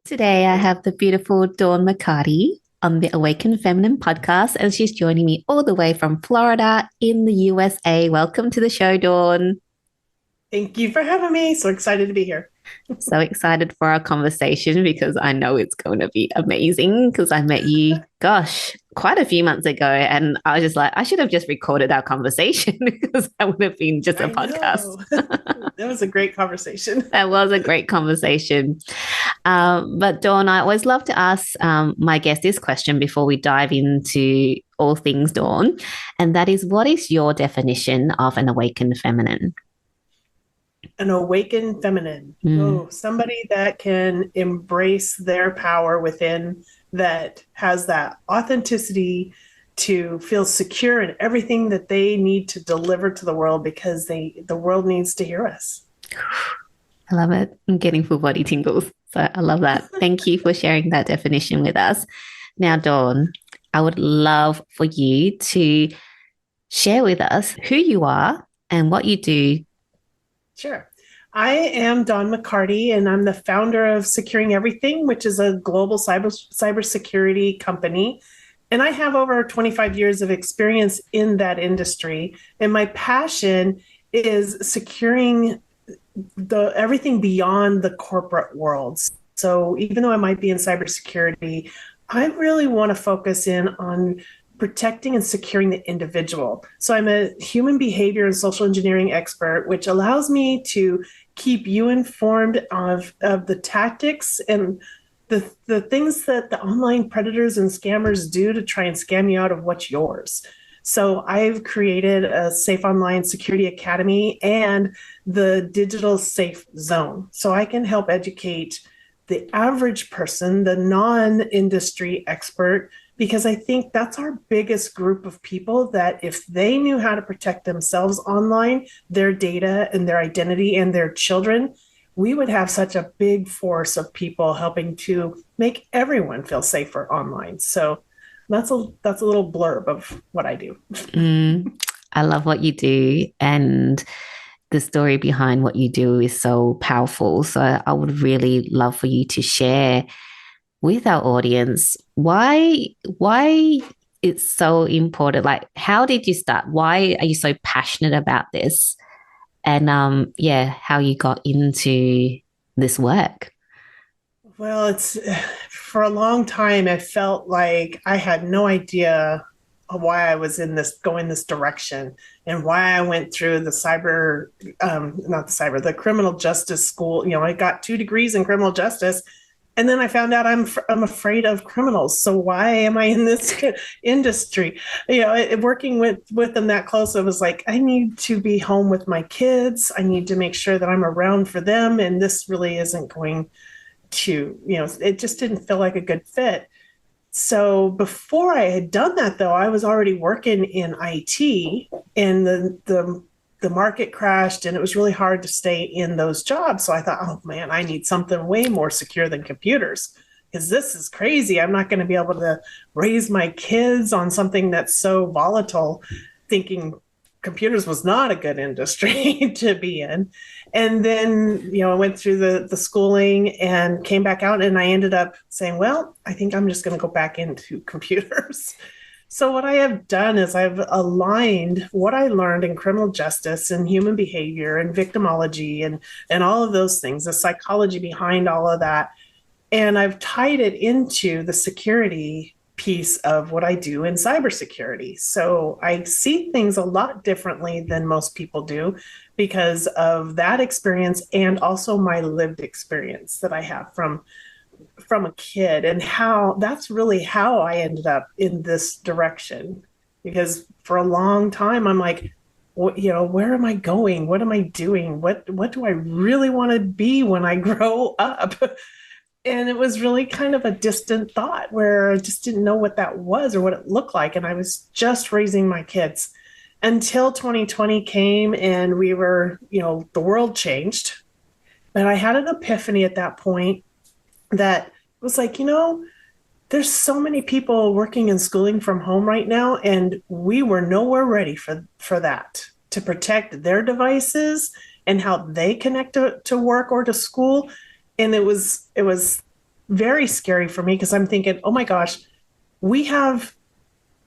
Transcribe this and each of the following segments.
Today, I have the beautiful Dawn McCarty on the Awaken Feminine podcast, and she's joining me all the way from Florida in the USA. Welcome to the show, Dawn. Thank you for having me. So excited to be here. So excited for our conversation because I know it's going to be amazing because I met you, gosh, quite a few months ago. And I was just like, I should have just recorded our conversation because that would have been just a I podcast. know. That was a great conversation. That was a great conversation. But Dawn, I always love to ask my guest this question before we dive into all things Dawn. And that is, what is your definition of an awakened feminine? An awakened feminine. Mm. Oh, somebody that can embrace their power within, that has that authenticity to feel secure in everything that they need to deliver to the world because the world needs to hear us. I love it. I'm getting full body tingles. So I love that. Thank you for sharing that definition with us. Now, Dawn, I would love for you to share with us who you are and what you do. Sure. I am Dawn McCarty, and I'm the founder of Securing Everything, which is a global cybersecurity company. And I have over 25 years of experience in that industry. And my passion is securing the everything beyond the corporate worlds. So even though I might be in cybersecurity, I really want to focus in on protecting and securing the individual. So I'm a human behavior and social engineering expert, which allows me to keep you informed of the tactics and the things that the online predators and scammers do to try and scam you out of what's yours. So I've created a Safe Online Security Academy and the Digital Safe Zone. So I can help educate the average person, the non-industry expert, because I think that's our biggest group of people that if they knew how to protect themselves online, their data and their identity and their children, we would have such a big force of people helping to make everyone feel safer online. So that's a little blurb of what I do. Mm, I love what you do. And the story behind what you do is so powerful. So I would really love for you to share with our audience why it's so important. Like, how did you start? Why are you so passionate about this? And yeah, how you got into this work. Well, it's for a long time, I felt like I had no idea why I was in this going this direction and why I went through the not the cyber, the criminal justice school. I got 2 degrees in criminal justice, and then I found out I'm afraid of criminals. So why am I in this industry? Working with them that close, it was like I need to be home with my kids. I need to make sure that I'm around for them, and this really isn't going to, it just didn't feel like a good fit. So before I had done that, though, I was already working in IT, and the market crashed, and it was really hard to stay in those jobs. So I thought, oh man, I need something way more secure than computers because this is crazy. I'm not going to be able to raise my kids on something that's so volatile, thinking computers was not a good industry to be in. And then, I went through the schooling and came back out, and I ended up saying, well, I think I'm just going to go back into computers. So what I have done is I've aligned what I learned in criminal justice and human behavior and victimology and all of those things, the psychology behind all of that. And I've tied it into the security piece of what I do in cybersecurity. So I see things a lot differently than most people do because of that experience and also my lived experience that I have from a kid, and how that's really how I ended up in this direction. Because for a long time I'm like, where am I going? What am I doing? What do I really want to be when I grow up? And it was really kind of a distant thought where I just didn't know what that was or what it looked like. And I was just raising my kids until 2020 came, and we were, the world changed. But I had an epiphany at that point that was like, there's so many people working and schooling from home right now, and we were nowhere ready for that, to protect their devices and how they connect to work or to school. And it was very scary for me because I'm thinking, oh my gosh, we have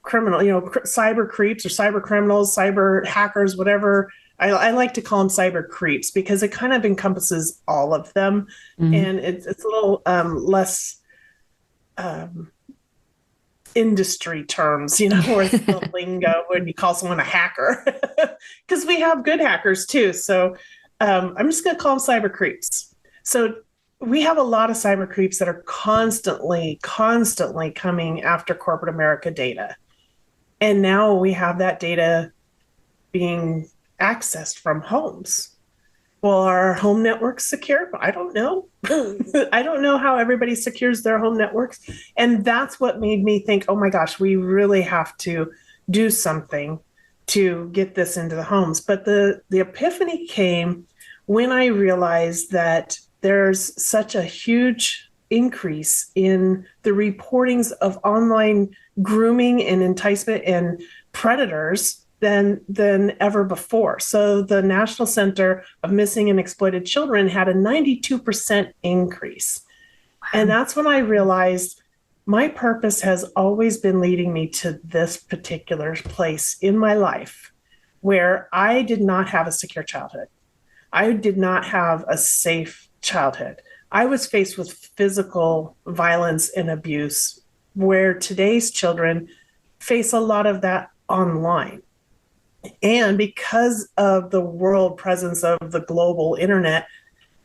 criminal, cyber creeps or cyber criminals, cyber hackers, whatever. I like to call them cyber creeps because it kind of encompasses all of them. Mm. And it's a little less um, industry terms, or it's the lingo when you call someone a hacker, because we have good hackers too. So I'm just going to call them cyber creeps. So we have a lot of cyber creeps that are constantly coming after corporate America data. And now we have that data being accessed from homes. Well, are home networks secure? I don't know. I don't know how everybody secures their home networks. And that's what made me think, oh my gosh, we really have to do something to get this into the homes. But the epiphany came when I realized that there's such a huge increase in the reportings of online grooming and enticement and predators than ever before. So the National Center of Missing and Exploited Children had a 92% increase. And that's when I realized my purpose has always been leading me to this particular place in my life where I did not have a secure childhood. I did not have a safe childhood. I was faced with physical violence and abuse, where today's children face a lot of that online. And because of the world presence of the global internet,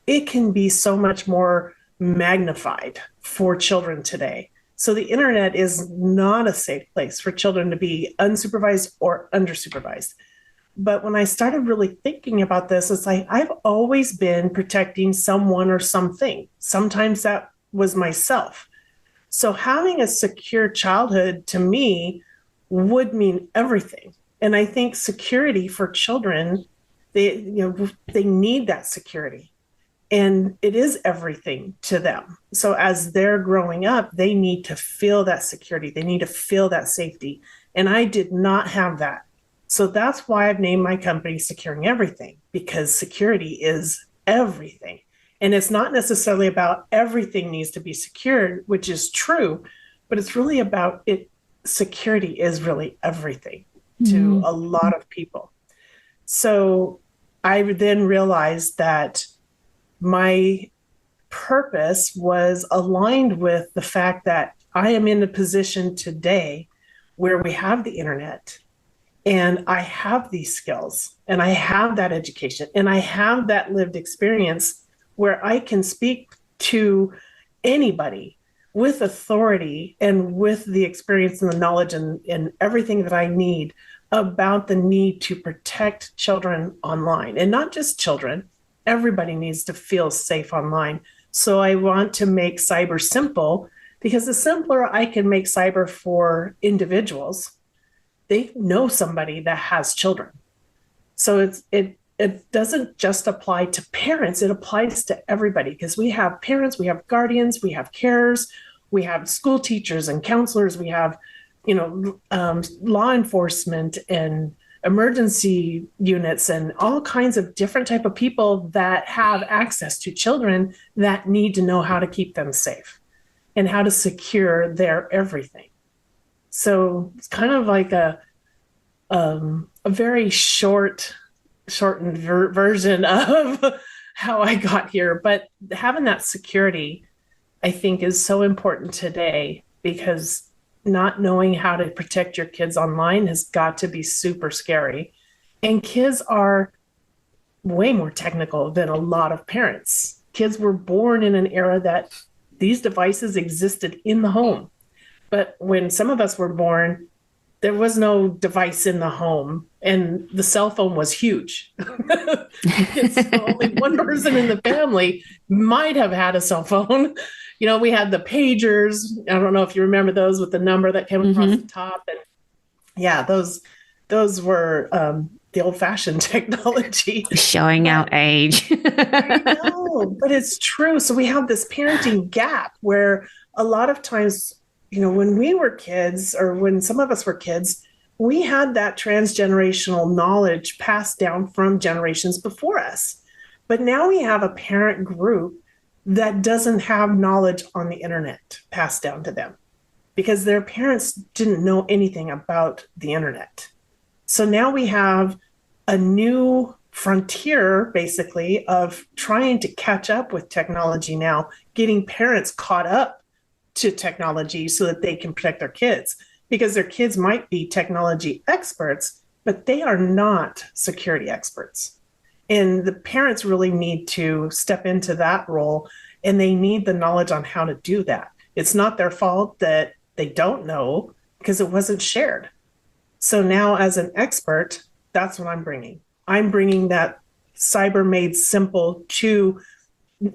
it can be so much more magnified for children today. So the internet is not a safe place for children to be unsupervised or undersupervised. But when I started really thinking about this, it's like I've always been protecting someone or something. Sometimes that was myself. So having a secure childhood to me would mean everything. And I think security for children, they need that security. And it is everything to them. So as they're growing up, they need to feel that security. They need to feel that safety. And I did not have that. So that's why I've named my company Securing Everything, because security is everything. And it's not necessarily about everything needs to be secured, which is true, but it's really about it. Security is really everything to a lot of people. So I then realized that my purpose was aligned with the fact that I am in a position today where we have the internet and I have these skills and I have that education and I have that lived experience where I can speak to anybody with authority and with the experience and the knowledge and everything that I need about the need to protect children online. And not just children, everybody needs to feel safe online. So I want to make cyber simple, because the simpler I can make cyber for individuals, they know somebody that has children. So it doesn't just apply to parents, it applies to everybody, because we have parents, we have guardians, we have carers, we have school teachers and counselors, we have law enforcement and emergency units and all kinds of different type of people that have access to children that need to know how to keep them safe and how to secure their everything. So it's kind of like a very shortened version of how I got here. But having that security, I think, is so important today, because not knowing how to protect your kids online has got to be super scary. And kids are way more technical than a lot of parents. Kids were born in an era that these devices existed in the home. But when some of us were born, there was no device in the home, and the cell phone was huge. So only one person in the family might have had a cell phone. We had the pagers. I don't know if you remember those, with the number that came across the top. And yeah, those were the old-fashioned technology. Showing our age. I know, but it's true. So we have this parenting gap where a lot of times, when we were kids, or when some of us were kids, we had that transgenerational knowledge passed down from generations before us. But now we have a parent group that doesn't have knowledge on the internet passed down to them because their parents didn't know anything about the internet. So now we have a new frontier, basically, of trying to catch up with technology now, getting parents caught up to technology so that they can protect their kids because their kids might be technology experts, but they are not security experts. And the parents really need to step into that role and they need the knowledge on how to do that. It's not their fault that they don't know because it wasn't shared. So now, as an expert, that's what I'm bringing. I'm bringing that cyber made simple to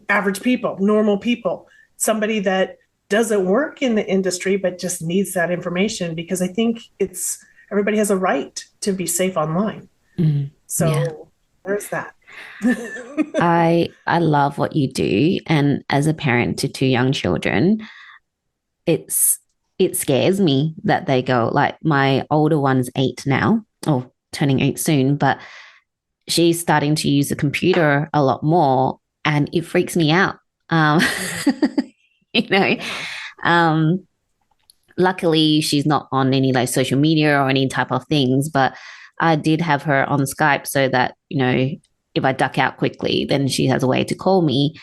average people, normal people, somebody that doesn't work in the industry but just needs that information because I think it's everybody has a right to be safe online. Yeah. So there's that. I love what you do. And as a parent to two young children, it's it scares me that they go like my older one's 8 now, or turning 8 soon, but she's starting to use the computer a lot more and it freaks me out. Um, you know, Yeah. um, luckily she's not on any like social media or any type of things, but I did have her on Skype so that, if I duck out quickly, then she has a way to call me.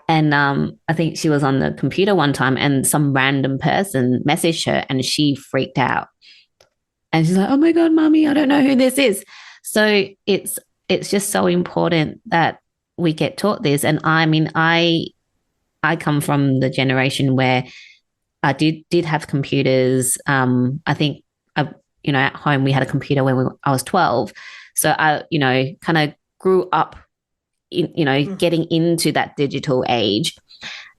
And I think she was on the computer one time and some random person messaged her and she freaked out. And she's like, "Oh my God, mommy, I don't know who this is." So it's just so important that we get taught this. And I mean, I come from the generation where I did have computers. I think at home we had a computer when I was 12. So I, kind of grew up getting into that digital age.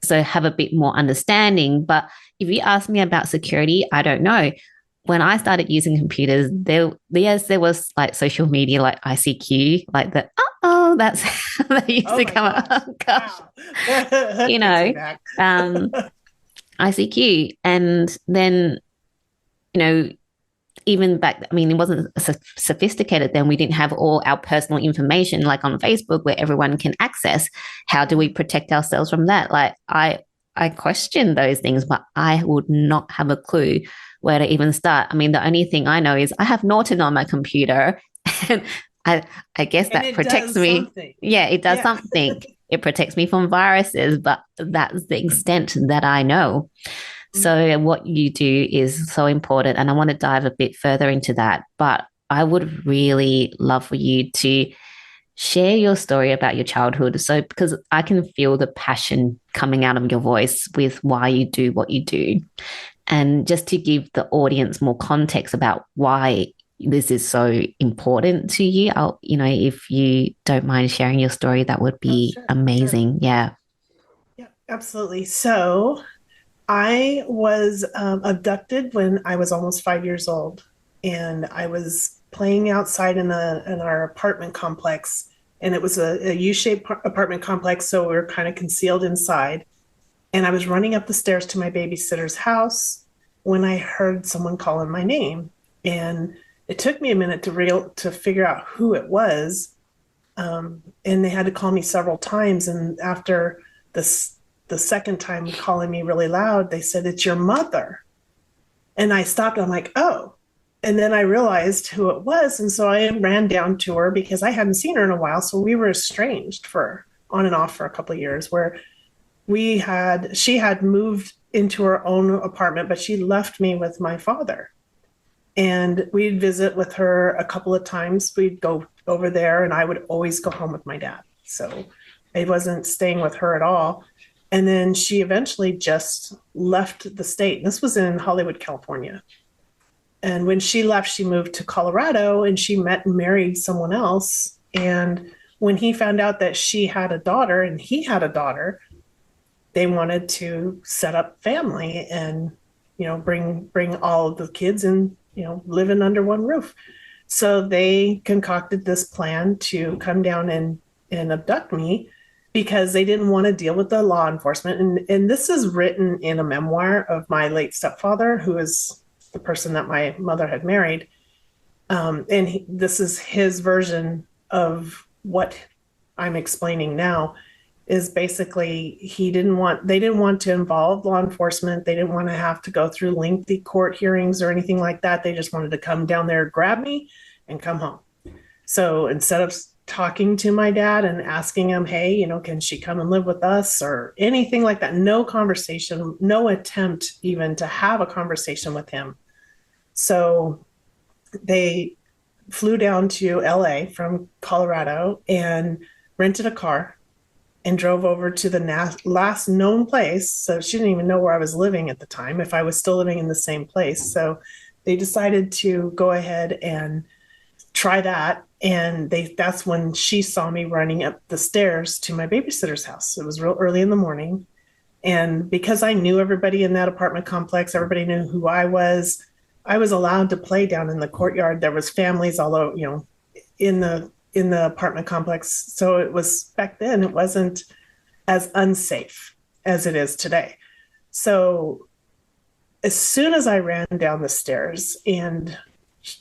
So have a bit more understanding. But if you ask me about security, I don't know. When I started using computers, there was like social media like ICQ, like the that's that used Oh to my come up. gosh. Oh gosh, Wow. you Takes me know, back. um, ICQ, and then you know even back, I mean, it wasn't sophisticated then. We didn't have all our personal information like on Facebook where everyone can access. How do we protect ourselves from that? Like I question those things, but I would not have a clue where to even start. I mean, the only thing I know is I have Norton on my computer, and I I guess And that it protects does me. something. Yeah, it does Yeah. something. It protects me from viruses, but that's the extent that I know. So, what you do is so important. And I want to dive a bit further into that. But I would really love for you to share your story about your childhood. So, because I can feel the passion coming out of your voice with why you do what you do. And just to give the audience more context about why this is so important to you, if you don't mind sharing your story, that would Oh, be sure, sure. amazing. Yeah. Yeah, absolutely. So I was abducted when I was almost 5 years old, and I was playing outside in our apartment complex, and it was a U-shaped apartment complex, so we were kind of concealed inside. And I was running up the stairs to my babysitter's house when I heard someone calling my name, and it took me a minute to figure out who it was. And they had to call me several times, and after this the second time calling me really loud, they said, "It's your mother." And I stopped. I'm like, "Oh." And then I realized who it was. And so I ran down to her because I hadn't seen her in a while. So we were estranged for on and off for a couple of years where she had moved into her own apartment, but she left me with my father. And we'd visit with her a couple of times. We'd go over there, and I would always go home with my dad. So I wasn't staying with her at all. And then she eventually just left the state. This was in Hollywood, California. And when she left, she moved to Colorado and she met and married someone else. And when he found out that she had a daughter and he had a daughter, they wanted to set up family and bring all of the kids and living under one roof. So they concocted this plan to come down and abduct me because they didn't want to deal with the law enforcement. And this is written in a memoir of my late stepfather, who is the person that my mother had married. This is his version of what I'm explaining now. is basically they didn't want to involve law enforcement. They didn't want to have to go through lengthy court hearings or anything like that. They just wanted to come down there, grab me, and come home. So instead of talking to my dad and asking him, hey, can she come and live with us or anything like that, no conversation, no attempt even to have a conversation with him. So they flew down to LA from Colorado and rented a car and drove over to the last known place. So she didn't even know where I was living at the time, if I was still living in the same place. So they decided to go ahead and try that. And that's when she saw me running up the stairs to my babysitter's house. It was real early in the morning. And because I knew everybody in that apartment complex, everybody knew who I was allowed to play down in the courtyard. There was families, although, in the apartment complex. So it was back then, it wasn't as unsafe as it is today. So as soon as I ran down the stairs and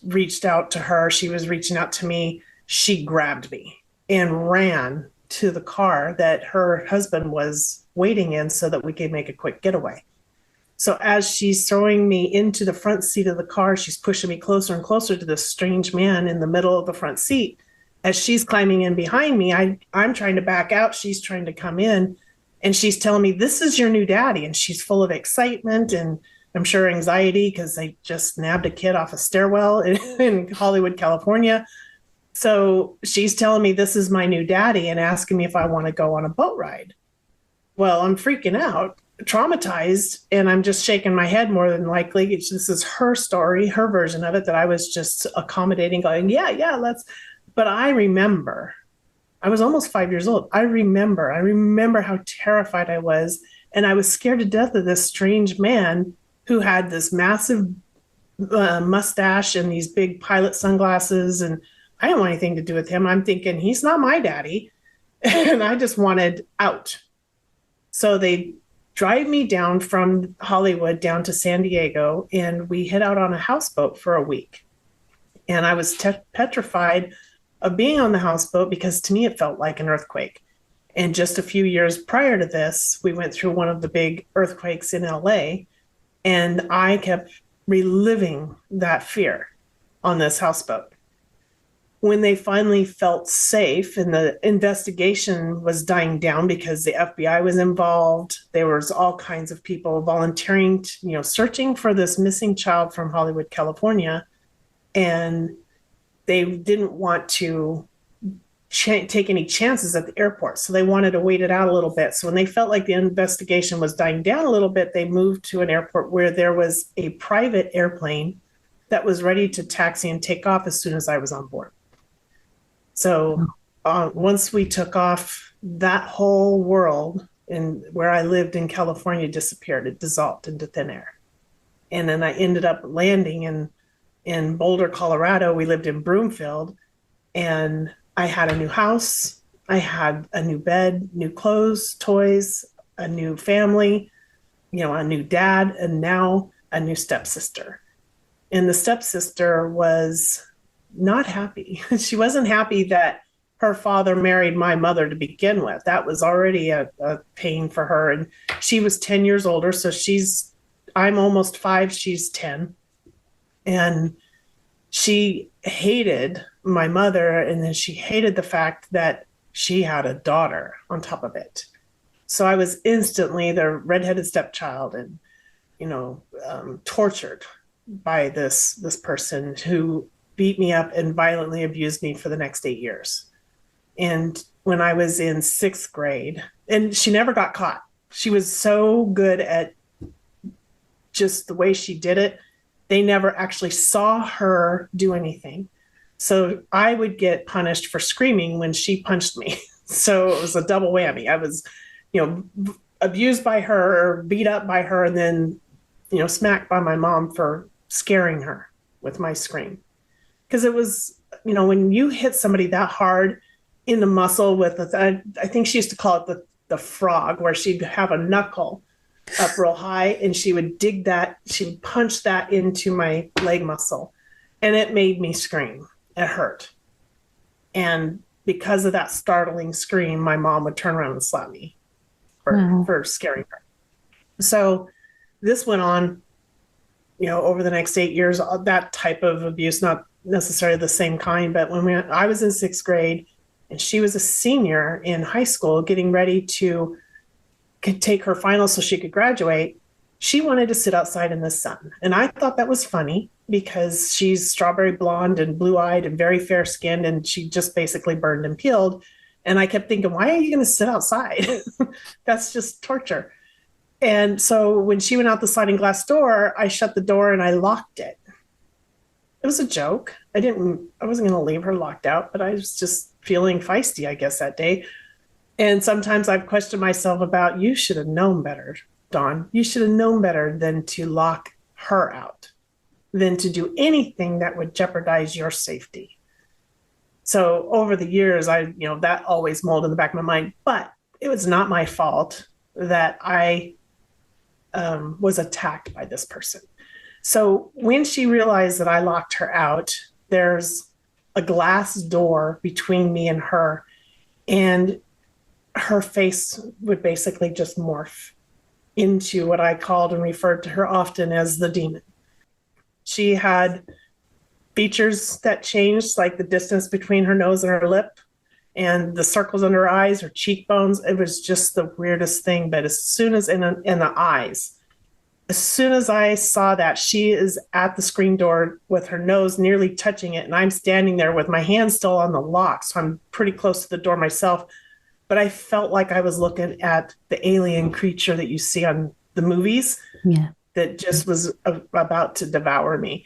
reached out to her, she was reaching out to me, she grabbed me and ran to the car that her husband was waiting in so that we could make a quick getaway. So as she's throwing me into the front seat of the car, she's pushing me closer and closer to this strange man in the middle of the front seat. As she's climbing in behind me, I'm trying to back out. She's trying to come in, and she's telling me, this is your new daddy. And she's full of excitement and I'm sure anxiety because they just nabbed a kid off a stairwell in Hollywood, California. So she's telling me this is my new daddy and asking me if I want to go on a boat ride. Well, I'm freaking out, traumatized, and I'm just shaking my head more than likely. This is her story, her version of it, that I was just accommodating, going, yeah, let's. But I remember, I was almost 5 years old. I remember how terrified I was. And I was scared to death of this strange man who had this massive mustache and these big pilot sunglasses. And I didn't want anything to do with him. I'm thinking, he's not my daddy. And I just wanted out. So they drive me down from Hollywood down to San Diego, and we hit out on a houseboat for a week. And I was petrified of being on the houseboat because to me it felt like an earthquake. And just a few years prior to this, we went through one of the big earthquakes in LA, and I kept reliving that fear on this houseboat. When they finally felt safe and the investigation was dying down because the FBI was involved, there was all kinds of people volunteering to, searching for this missing child from Hollywood, California. And they didn't want to take any chances at the airport. So they wanted to wait it out a little bit. So when they felt like the investigation was dying down a little bit, they moved to an airport where there was a private airplane that was ready to taxi and take off as soon as I was on board. So once we took off, that whole world and where I lived in California disappeared. It dissolved into thin air. And then I ended up landing in Boulder, Colorado. We lived in Broomfield, and I had a new house. I had a new bed, new clothes, toys, a new family, a new dad, and now a new stepsister. And the stepsister was not happy. She wasn't happy that her father married my mother to begin with. That was already a pain for her. And she was 10 years older. So I'm almost 5, she's 10. And she hated my mother, and then she hated the fact that she had a daughter on top of it. So I was instantly the redheaded stepchild and, tortured by this person who beat me up and violently abused me for the next 8 years. And when I was in 6th grade, and she never got caught. She was so good at just the way she did it. They never actually saw her do anything. So I would get punished for screaming when she punched me. So it was a double whammy. I was, abused by her, beat up by her, and then, smacked by my mom for scaring her with my scream. Because it was, when you hit somebody that hard in the muscle with, I think she used to call it the frog, where she'd have a knuckle up real high and she would she'd punch that into my leg muscle, and it made me scream. It hurt. And because of that startling scream, my mom would turn around and slap me Wow. for scaring her. So this went on, over the next 8 years, that type of abuse, not necessarily the same kind, but I was in sixth grade and she was a senior in high school getting ready to take her finals so she could graduate, she wanted to sit outside in the sun. And I thought that was funny because she's strawberry blonde and blue eyed and very fair skinned, and she just basically burned and peeled. And I kept thinking, why are you going to sit outside? That's just torture. And so when she went out the sliding glass door, I shut the door and I locked it. It was a joke. I wasn't going to leave her locked out, but I was just feeling feisty, I guess, that day. And sometimes I've questioned myself about, you should have known better, Dawn. You should have known better than to lock her out, than to do anything that would jeopardize your safety. So over the years, that always molded in the back of my mind, but it was not my fault that I was attacked by this person. So when she realized that I locked her out, there's a glass door between me and her, and her face would basically just morph into what I called and referred to her often as the demon. She had features that changed, like the distance between her nose and her lip and the circles under her eyes, her cheekbones. It was just the weirdest thing. But as soon as in the eyes, as soon as I saw that, she is at the screen door with her nose nearly touching it, and I'm standing there with my hand still on the lock. So I'm pretty close to the door myself. But I felt like I was looking at the alien creature that you see on the movies Yeah. that just was about to devour me.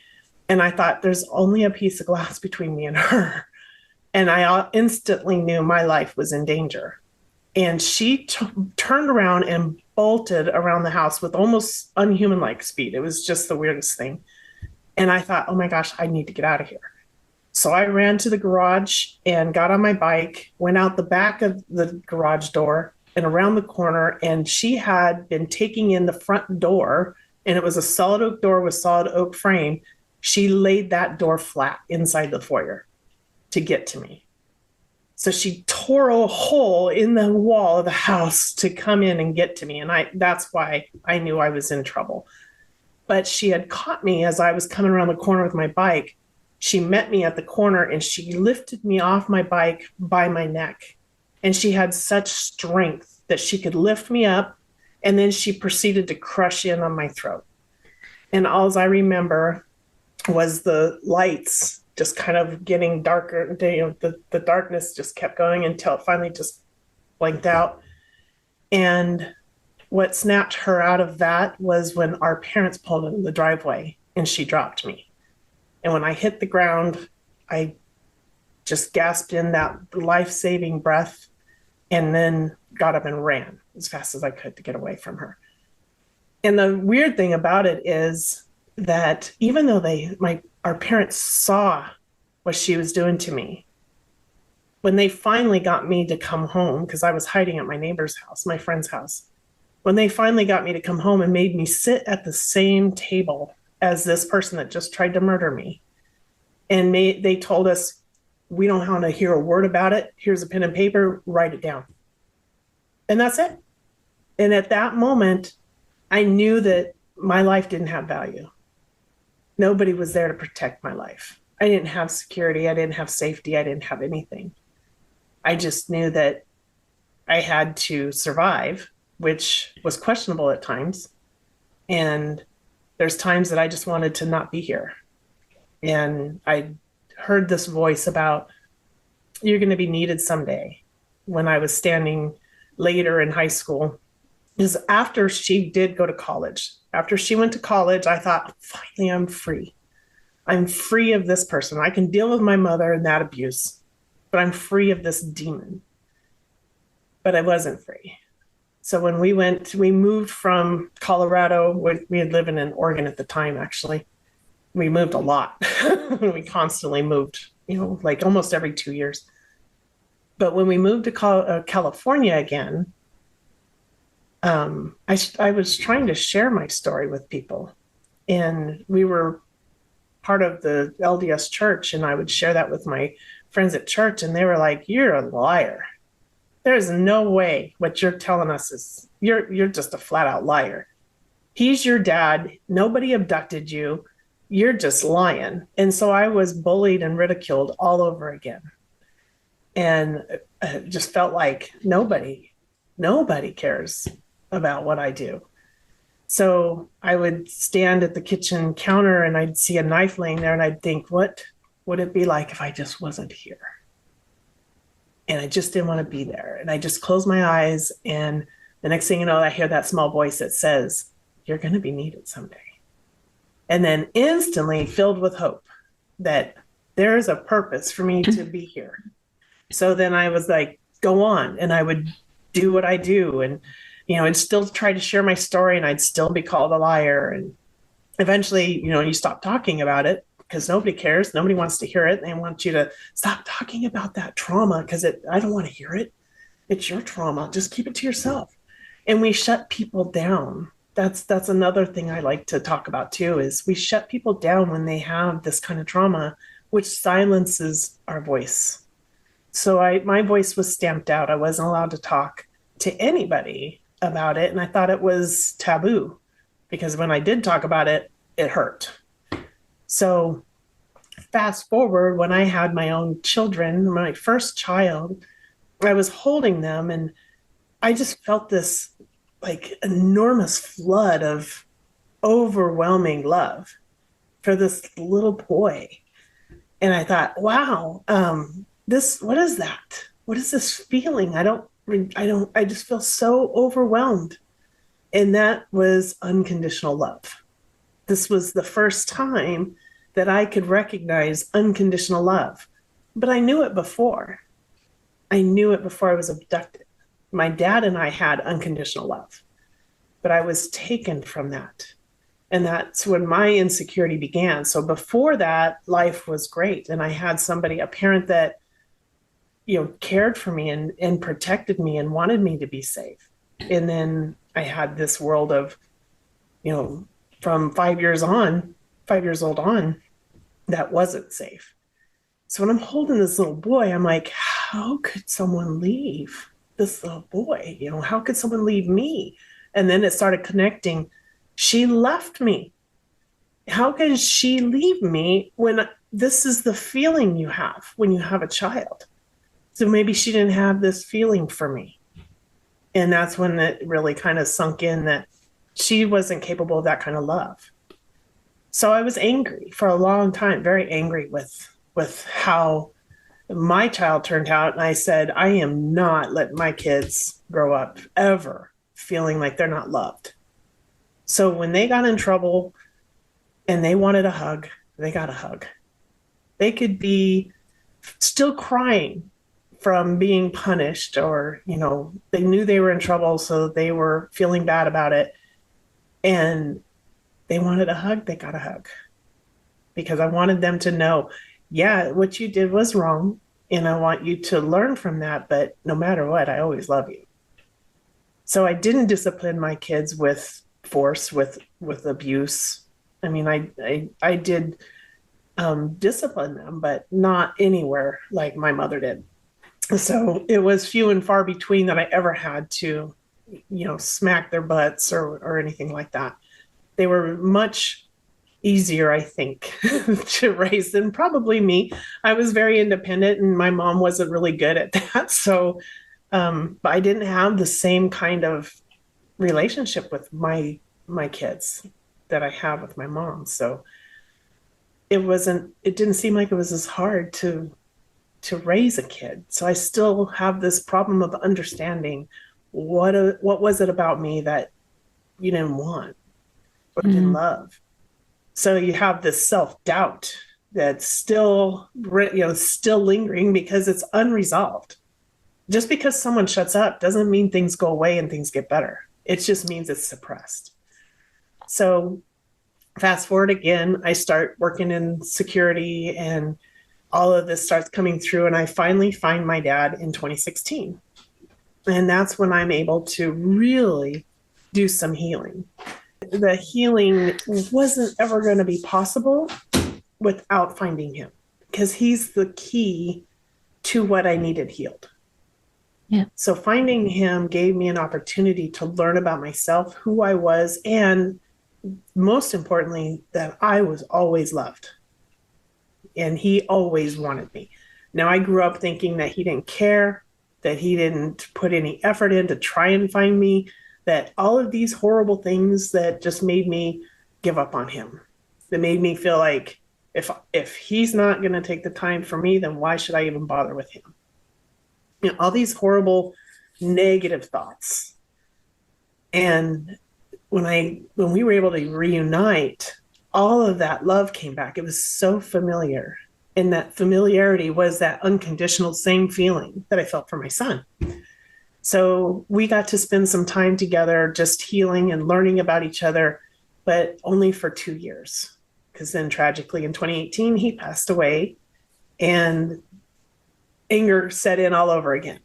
And I thought, there's only a piece of glass between me and her. And I instantly knew my life was in danger. And she turned around and bolted around the house with almost unhuman-like speed. It was just the weirdest thing. And I thought, oh my gosh, I need to get out of here. So I ran to the garage and got on my bike, went out the back of the garage door and around the corner. And she had been taking in the front door, and it was a solid oak door with solid oak frame. She laid that door flat inside the foyer to get to me. So she tore a hole in the wall of the house to come in and get to me. And that's why I knew I was in trouble. But she had caught me as I was coming around the corner with my bike. She met me at the corner and she lifted me off my bike by my neck. And she had such strength that she could lift me up. And then she proceeded to crush in on my throat. And all I remember was the lights just kind of getting darker. The darkness just kept going until it finally just blanked out. And what snapped her out of that was when our parents pulled in the driveway and she dropped me. And when I hit the ground, I just gasped in that life-saving breath and then got up and ran as fast as I could to get away from her. And the weird thing about it is that even though our parents saw what she was doing to me, when they finally got me to come home, because I was hiding at my neighbor's house, my friend's house, when they finally got me to come home and made me sit at the same table as this person that just tried to murder me, and they told us, we don't want to hear a word about it. Here's a pen and paper, write it down. And that's it. And at that moment, I knew that my life didn't have value. Nobody was there to protect my life. I didn't have security. I didn't have safety. I didn't have anything. I just knew that I had to survive, which was questionable at times. And there's times that I just wanted to not be here. And I heard this voice about, you're going to be needed someday, when I was standing later in high school. Because after she did go to college, after she went to college, I thought, finally, I'm free. I'm free of this person. I can deal with my mother and that abuse, but I'm free of this demon. But I wasn't free. So when we moved from Colorado, we had lived in Oregon at the time, actually. We moved a lot. We constantly moved, like almost every 2 years. But when we moved to California again, I was trying to share my story with people. And we were part of the LDS church, and I would share that with my friends at church, and they were like, "You're a liar. There's no way what you're telling us is you're just a flat out liar. He's your dad. Nobody abducted you. You're just lying." And so I was bullied and ridiculed all over again. And it just felt like nobody cares about what I do. So I would stand at the kitchen counter and I'd see a knife laying there and I'd think, what would it be like if I just wasn't here? And I just didn't want to be there. And I just closed my eyes. And the next thing you know, I hear that small voice that says, "You're going to be needed someday." And then instantly filled with hope that there is a purpose for me to be here. So then I was like, go on. And I would do what I do. And, I'd still try to share my story and I'd still be called a liar. And eventually, you stop talking about it because nobody cares. Nobody wants to hear it. They want you to stop talking about that trauma because I don't want to hear it. It's your trauma. Just keep it to yourself. And we shut people down. That's another thing I like to talk about too, is we shut people down when they have this kind of trauma, which silences our voice. So my voice was stamped out. I wasn't allowed to talk to anybody about it. And I thought it was taboo because when I did talk about it, it hurt. So fast forward, when I had my own children, my first child, I was holding them and I just felt this like enormous flood of overwhelming love for this little boy. And I thought, wow, what is that? What is this feeling? I just feel so overwhelmed. And that was unconditional love. This was the first time that I could recognize unconditional love. But I knew it before. I knew it before I was abducted. My dad and I had unconditional love, but I was taken from that. And that's when my insecurity began. So before that, life was great. And I had a parent that, cared for me and protected me and wanted me to be safe. And then I had this world of, from 5 years old on, that wasn't safe. So when I'm holding this little boy, I'm like, how could someone leave this little boy? How could someone leave me? And then it started connecting. She left me. How can she leave me when this is the feeling you have when you have a child? So maybe she didn't have this feeling for me. And that's when it really kind of sunk in that she wasn't capable of that kind of love. So I was angry for a long time, very angry with how my child turned out. And I said, I am not letting my kids grow up ever feeling like they're not loved. So when they got in trouble and they wanted a hug, they got a hug. They could be still crying from being punished, or, they knew they were in trouble, so they were feeling bad about it. And they wanted a hug, they got a hug. Because I wanted them to know, yeah, what you did was wrong. And I want you to learn from that. But no matter what, I always love you. So I didn't discipline my kids with force, with abuse. I mean, I did discipline them, but not anywhere like my mother did. So it was few and far between that I ever had to, smack their butts or anything like that. They were much easier, I think, to raise than probably me. I was very independent and my mom wasn't really good at that. So but I didn't have the same kind of relationship with my kids that I have with my mom. So it didn't seem like it was as hard to raise a kid. So I still have this problem of understanding what was it about me that you didn't want or didn't love. So you have this self-doubt that's still lingering because it's unresolved. Just because someone shuts up doesn't mean things go away and things get better. It just means it's suppressed. So fast forward again, I start working in security and all of this starts coming through, and I finally find my dad in 2016. And that's when I'm able to really do some healing. The healing wasn't ever going to be possible without finding him, because he's the key to what I needed healed. Yeah. So finding him gave me an opportunity to learn about myself, who I was, and most importantly, that I was always loved and he always wanted me. Now, I grew up thinking that he didn't care, that he didn't put any effort in to try and find me, that all of these horrible things that just made me give up on him, that made me feel like if he's not going to take the time for me, then why should I even bother with him? You know, all these horrible negative thoughts. And when we were able to reunite, all of that love came back. It was so familiar. And that familiarity was that unconditional same feeling that I felt for my son. So we got to spend some time together just healing and learning about each other, but only for 2 years. Because then tragically in 2018, he passed away and anger set in all over again.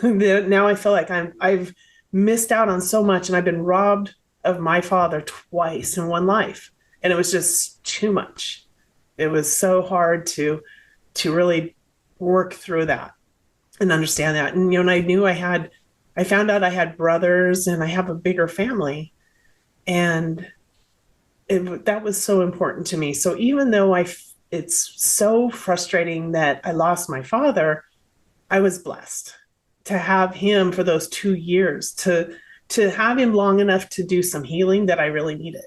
Now I feel like I've missed out on so much and I've been robbed of my father twice in one life. And it was just too much. It was so hard to really work through that and understand that. And you know, and I found out I had brothers and I have a bigger family, and that was so important to me. So even though it's so frustrating that I lost my father, I was blessed to have him for those 2 years, to have him long enough to do some healing that I really needed.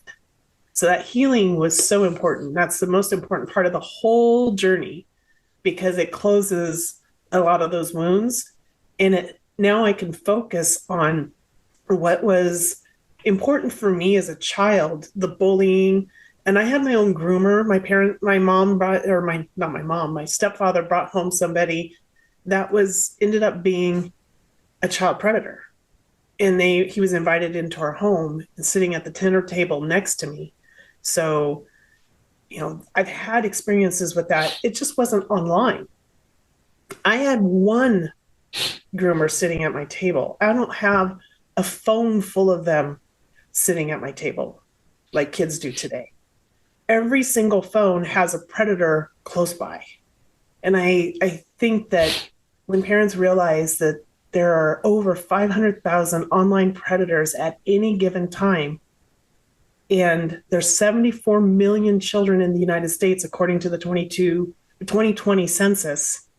So that healing was so important. That's the most important part of the whole journey, because it closes a lot of those wounds. And now I can focus on what was important for me as a child, the bullying. And I had my own groomer. My stepfather brought home somebody that ended up being a child predator. And he was invited into our home and sitting at the dinner table next to me. So, you know, I've had experiences with that. It just wasn't online. I had one groomer sitting at my table. I don't have a phone full of them sitting at my table like kids do today. Every single phone has a predator close by. And I think that when parents realize that there are over 500,000 online predators at any given time, and there's 74 million children in the United States, according to the 2020 census.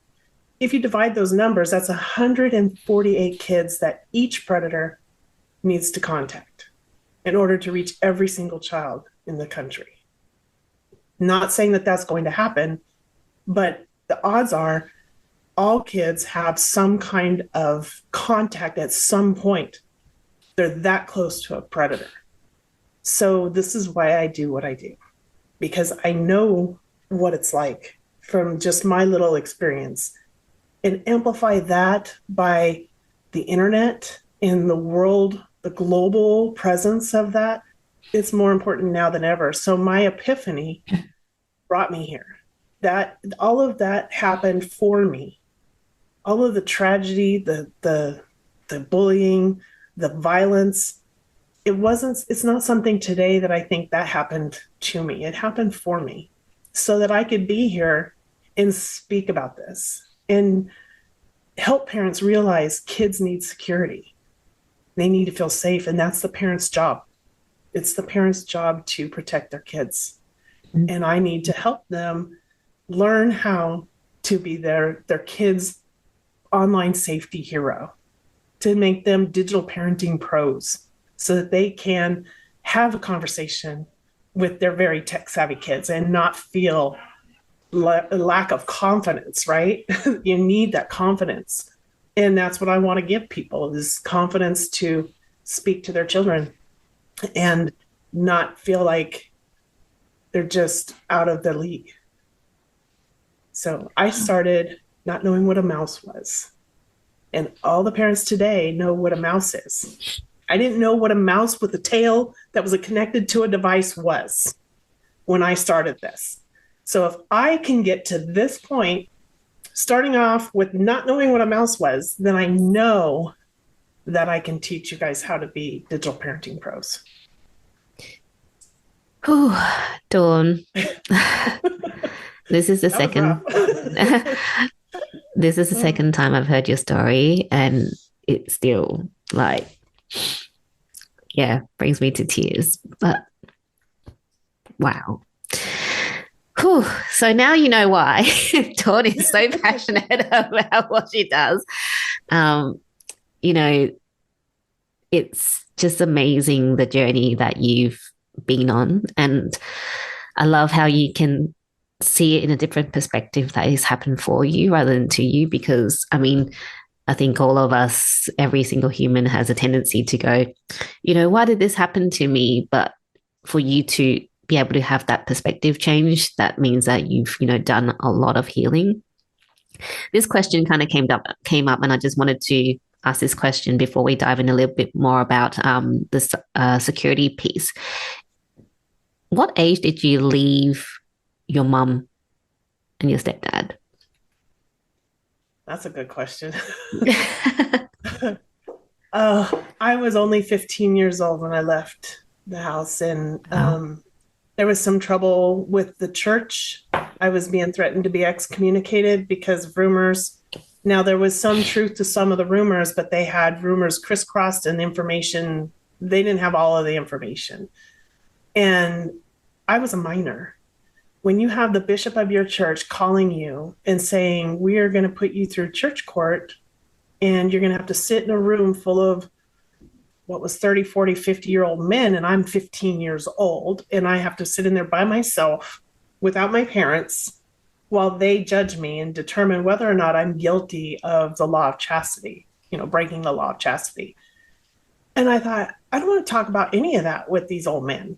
If you divide those numbers, that's 148 kids that each predator needs to contact in order to reach every single child in the country. Not saying that that's going to happen, but the odds are all kids have some kind of contact at some point. They're that close to a predator. So this is why I do what I do, because I know what it's like from just my little experience, and amplify that by the internet and the world, the global presence of that. It's more important now than ever. So my epiphany brought me here. That all of that happened for me. All of the tragedy, the bullying, the violence, it's not something today that I think that happened to me. It happened for me so that I could be here and speak about this and help parents realize kids need security. They need to feel safe, and that's the parent's job. It's the parent's job to protect their kids. Mm-hmm. And I need to help them learn how to be their kids' online safety hero, to make them digital parenting pros, so that they can have a conversation with their very tech savvy kids and not feel a lack of confidence, right? You need that confidence. And that's what I want to give people, is confidence to speak to their children and not feel like they're just out of the league. So I started not knowing what a mouse was. And all the parents today know what a mouse is. I didn't know what a mouse with a tail that was connected to a device was when I started this. So if I can get to this point, starting off with not knowing what a mouse was, then I know that I can teach you guys how to be digital parenting pros. Whew, Dawn. This is the That was second. rough. this is the Oh, second time I've heard your story, and it still like, yeah, brings me to tears. But wow. Whew. So now you know why Dawn is so passionate about what she does. Um, you know, it's just amazing the journey that you've been on. And I love how you can see it in a different perspective that has happened for you rather than to you. Because, I mean, I think all of us, every single human has a tendency to go, why did this happen to me? But for you to be able to have that perspective change, that means that you've, done a lot of healing. This question kind of came up, and I just wanted to ask this question before we dive in a little bit more about the security piece. What age did you leave your mum and your stepdad? that's a good question. I was only 15 years old when I left the house, and Wow. there was some trouble with the church. I was being threatened to be excommunicated because of rumors. Now, there was some truth to some of the rumors, but they had rumors crisscrossed and information. They didn't have all of the information. And I was a minor. When you have the bishop of your church calling you and saying, we are going to put you through church court and you're going to have to sit in a room full of what was 30, 40, 50-year-old men, and I'm 15 years old, and I have to sit in there by myself without my parents while they judge me and determine whether or not I'm guilty of the law of chastity, breaking the law of chastity. And I thought, I don't want to talk about any of that with these old men.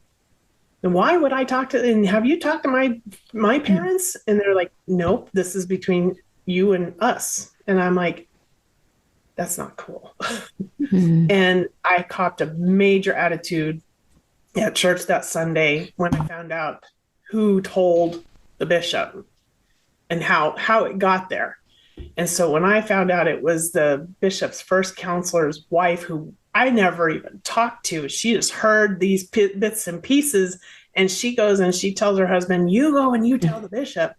And why would I talk to, and have you talked to my parents? And they're like, nope, this is between you and us. And I'm like, that's not cool. Mm. And I copped a major attitude at church that Sunday when I found out who told the bishop and how it got there. And so when I found out it was the bishop's first counselor's wife, who I never even talked to, she just heard these bits and pieces, and she goes and she tells her husband, you go and you tell the bishop.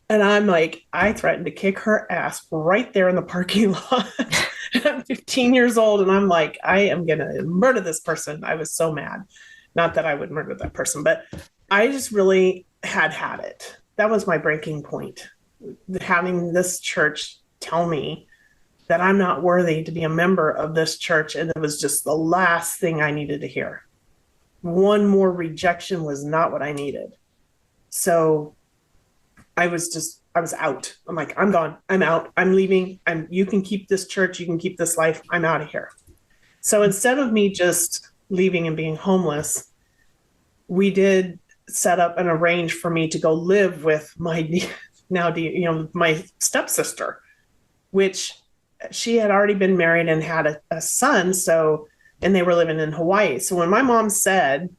And I'm like, I threatened to kick her ass right there in the parking lot. I'm 15 years old, and I'm like, I am going to murder this person. I was so mad. Not that I would murder that person, but I just really had it. That was my breaking point. Having this church tell me that I'm not worthy to be a member of this church. And it was just the last thing I needed to hear. One more rejection was not what I needed. So I was out. I'm like, I'm gone. I'm out. I'm leaving. You can keep this church. You can keep this life. I'm out of here. So instead of me just leaving and being homeless, we did set up and arrange for me to go live with my my stepsister, which she had already been married and had a son. So, and they were living in Hawaii. So when my mom said,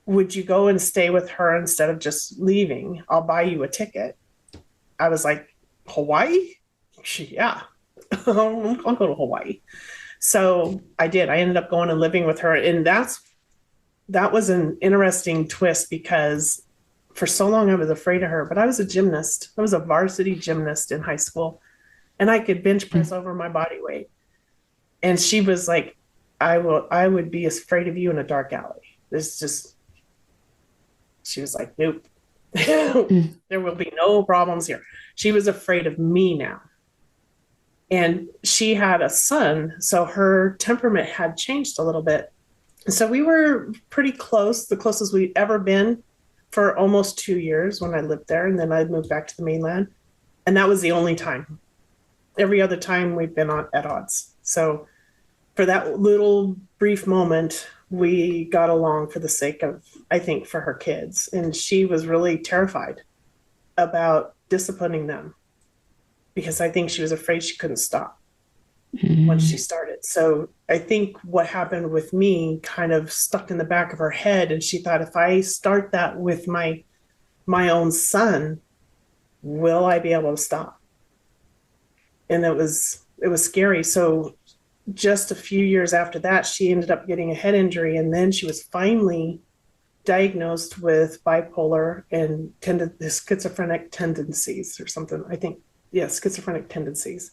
would you go and stay with her instead of just leaving? I'll buy you a ticket. I was like, Hawaii? Yeah, I'll go to Hawaii. So I did. I ended up going and living with her. And that was an interesting twist because for so long I was afraid of her, but I was a gymnast. I was a varsity gymnast in high school, and I could bench press over my body weight. And she was like, I would be afraid of you in a dark alley. It's just, she was like, nope. There will be no problems here. She was afraid of me now. And she had a son, so her temperament had changed a little bit. So we were pretty close, the closest we'd ever been for almost 2 years when I lived there. And then I moved back to the mainland. And that was the only time. Every other time we've been at odds. So for that little brief moment, we got along for the sake of, I think, for her kids. And she was really terrified about disciplining them because I think she was afraid she couldn't stop once she started. So I think what happened with me kind of stuck in the back of her head. And she thought, if I start that with my own son, will I be able to stop? And it was scary. So just a few years after that, she ended up getting a head injury. And then she was finally diagnosed with bipolar and schizophrenic tendencies or something. I think yeah, schizophrenic tendencies.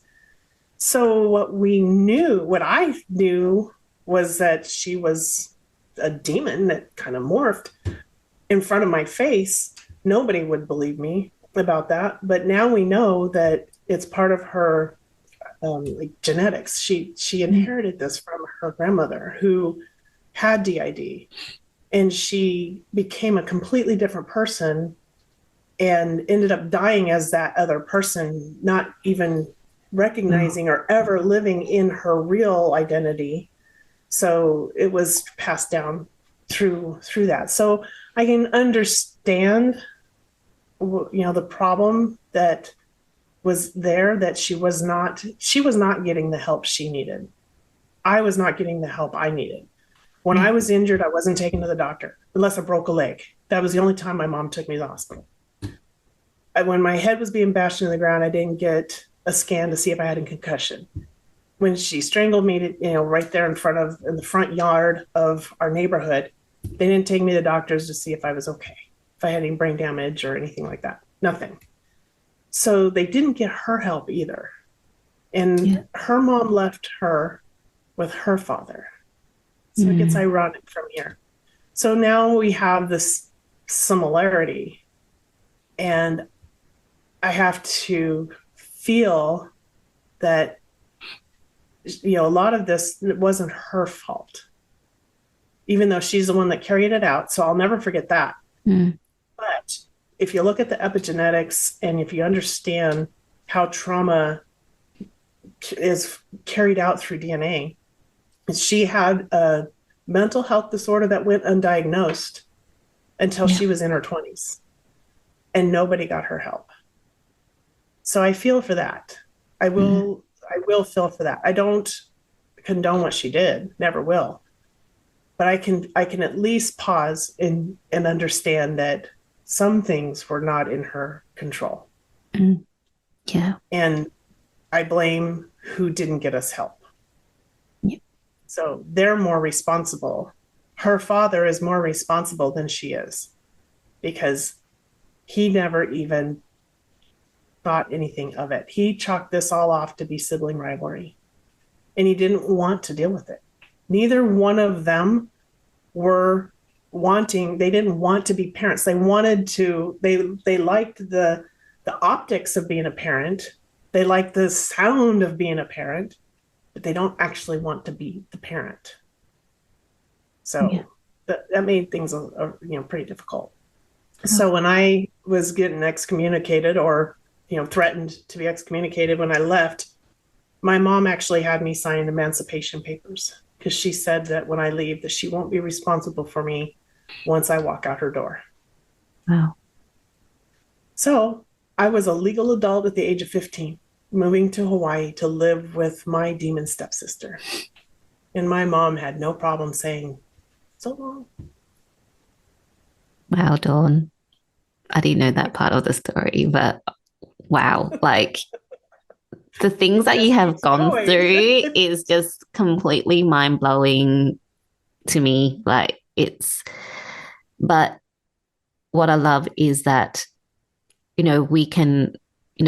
So what I knew was that she was a demon that kind of morphed in front of my face. Nobody would believe me about that. But now we know that it's part of her like genetics. She Mm. inherited this from her grandmother who had DID, and she became a completely different person and ended up dying as that other person, not even Oh, recognizing or ever living in her real identity. So it was passed down through that. So I can understand, the problem that was there, that she was not getting the help she needed. I was not getting the help I needed. When yeah. I was injured, I wasn't taken to the doctor unless I broke a leg. That was the only time my mom took me to the hospital. When my head was being bashed into the ground, I didn't get a scan to see if I had a concussion. When she strangled me, right there in the front yard of our neighborhood, they didn't take me to the doctors to see if I was okay, if I had any brain damage or anything like that. Nothing. So they didn't get her help either. And Yeah. her mom left her with her father. So it gets Mm. ironic from here. So now we have this similarity, and I have to feel that, a lot of this, it wasn't her fault, even though she's the one that carried it out. So I'll never forget that. Mm. But if you look at the epigenetics and if you understand how trauma is carried out through DNA, she had a mental health disorder that went undiagnosed until Yeah. she was in her 20s, and nobody got her help. So I feel for that. I Mm. will I will feel for that. I don't condone what she did, never will. But I can at least pause and understand that some things were not in her control. Mm. Yeah. And I blame who didn't get us help. Yeah. So they're more responsible. Her father is more responsible than she is, because he never even thought anything of it. He chalked this all off to be sibling rivalry, and he didn't want to deal with it. Neither one of them were they didn't want to be parents. They liked the optics of being a parent. They liked the sound of being a parent, but they don't actually want to be the parent. Yeah. So that made things pretty difficult. Oh, So when I was getting excommunicated, or threatened to be excommunicated when I left, my mom actually had me sign emancipation papers, because she said that when I leave, that she won't be responsible for me once I walk out her door. wow. So I was a legal adult at the age of 15, moving to Hawaii to live with my demon stepsister. And my mom had no problem saying, so long. Wow, Dawn. I didn't know that part of the story, but wow, like the things It that you just have keeps gone going. through is just completely mind blowing to me. But what I love is that, we can, you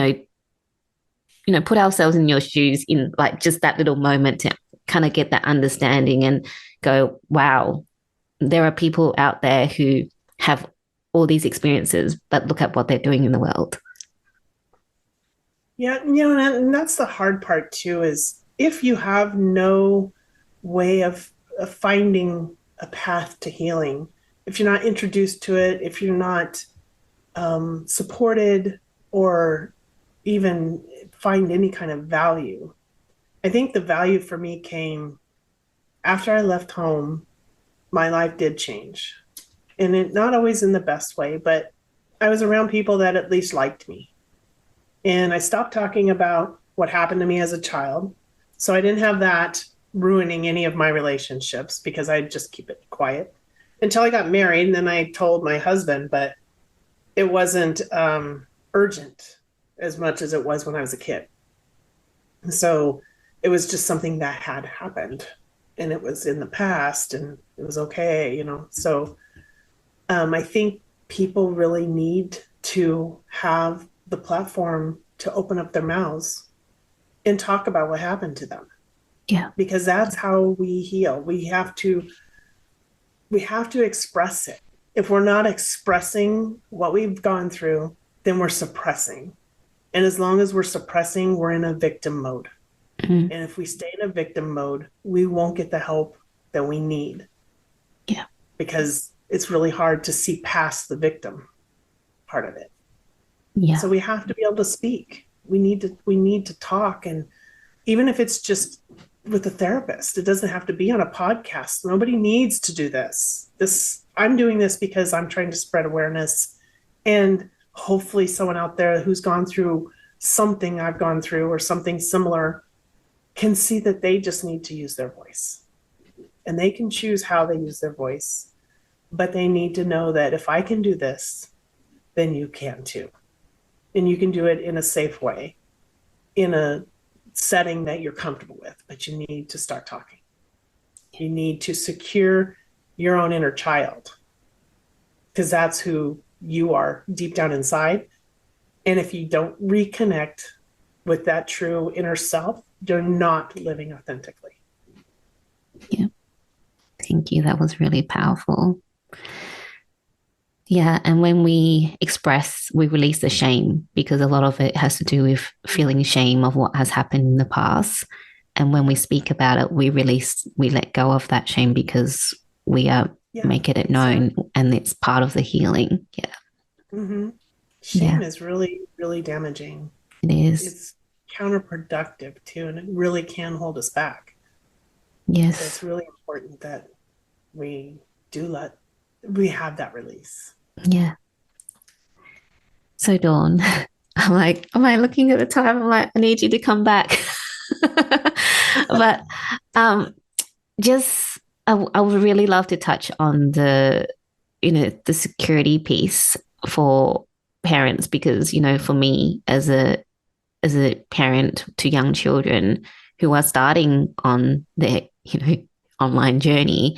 know, put ourselves in your shoes in like just that little moment to kind of get that understanding and go, wow, there are people out there who have all these experiences, but look at what they're doing in the world. Yeah, and that's the hard part too, is if you have no way of finding a path to healing, if you're not introduced to it, if you're not supported, or even find any kind of value. I think the value for me came after I left home. My life did change, and it not always in the best way, but I was around people that at least liked me. And I stopped talking about what happened to me as a child. So I didn't have that ruining any of my relationships, because I just keep it quiet until I got married. And then I told my husband, but it wasn't urgent as much as it was when I was a kid. So it was just something that had happened, and it was in the past, and it was okay. So I think people really need to have the platform to open up their mouths and talk about what happened to them, Yeah. because that's how we heal. We have to express it. If we're not expressing what we've gone through, then we're suppressing. And as long as we're suppressing, we're in a victim mode. Mm. And if we stay in a victim mode, we won't get the help that we need, Yeah. because it's really hard to see past the victim part of it. Yeah. So we have to be able to speak. We need to talk, and even if it's just with a therapist, it doesn't have to be on a podcast. Nobody needs to do this. I'm doing this because I'm trying to spread awareness, and hopefully someone out there who's gone through something I've gone through or something similar can see that they just need to use their voice, and they can choose how they use their voice. But they need to know that if I can do this, then you can too. And you can do it in a safe way, in a setting that you're comfortable with, but you need to start talking. You need to secure your own inner child, because that's who you are deep down inside. And if you don't reconnect with that true inner self, you're not living authentically. Yeah. Thank you. That was really powerful. Yeah. And when we express, we release the shame, because a lot of it has to do with feeling shame of what has happened in the past. And when we speak about it, we let go of that shame, because we are Yeah, making it known, exactly. and it's part of the healing. Yeah. Mm-hmm. Yeah, Shame is really, really damaging. it is. It's counterproductive too, and it really can hold us back. So Yes. it's really important that we we have that release. Yeah. So Dawn, am I looking at the time? I'm like, I need you to come back. But um, just I would really love to touch on the security piece for parents, because for me as a parent to young children who are starting on their online journey,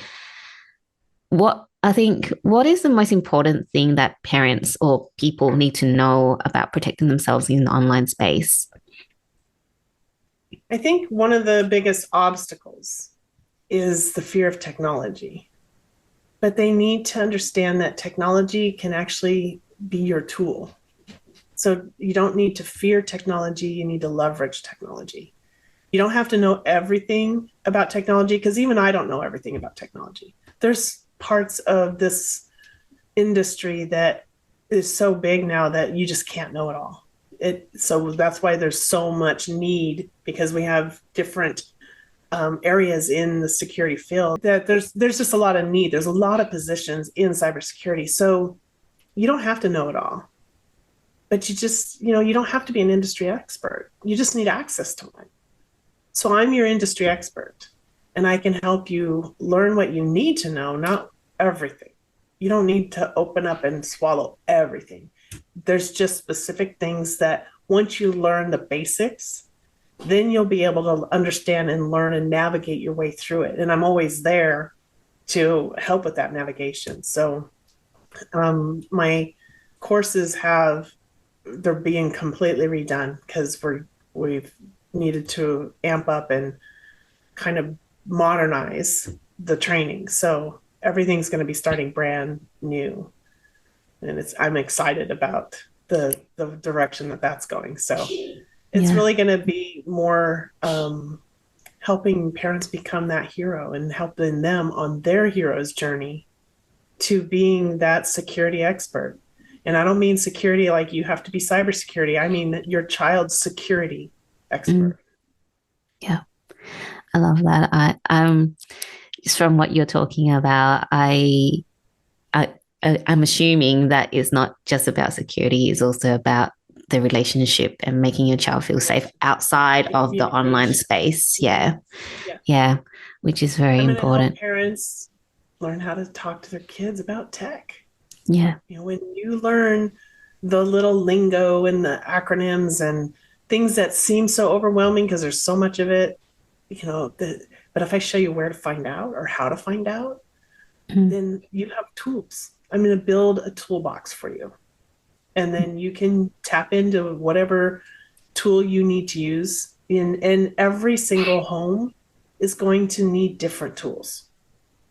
what is the most important thing that parents or people need to know about protecting themselves in the online space? I think one of the biggest obstacles is the fear of technology, but they need to understand that technology can actually be your tool. So you don't need to fear technology, you need to leverage technology. You don't have to know everything about technology, because even I don't know everything about technology. There's parts of this industry that is so big now that you just can't know it all. So that's why there's so much need, because we have different areas in the security field that there's just a lot of need. There's a lot of positions in cybersecurity, so you don't have to know it all, but you don't have to be an industry expert. You just need access to one. So I'm your industry expert, and I can help you learn what you need to know, not everything. You don't need to open up and swallow everything. There's just specific things that once you learn the basics, then you'll be able to understand and learn and navigate your way through it. And I'm always there to help with that navigation. So my courses they're being completely redone, because we've needed to amp up and kind of modernize the training. So everything's going to be starting brand new, and I'm excited about the direction that that's going. So it's Yeah. really going to be more helping parents become that hero and helping them on their hero's journey to being that security expert. And I don't mean security like you have to be cybersecurity. I mean your child's security Mm, expert. yeah. I love that. Just from what you're talking about, I I'm assuming that it's not just about security, it's also about the relationship and making your child feel safe outside The of the online communication. space. Yeah. Yeah. Yeah. Which is very I'm going to help important. parents learn how to talk to their kids about tech. Yeah. When you learn the little lingo and the acronyms and things that seem so overwhelming because there's so much of it, but if I show you where to find out or how to find out, Mm, then you have tools. I'm going to build a toolbox for you. And then you can tap into whatever tool you need to use in every single home is going to need different tools,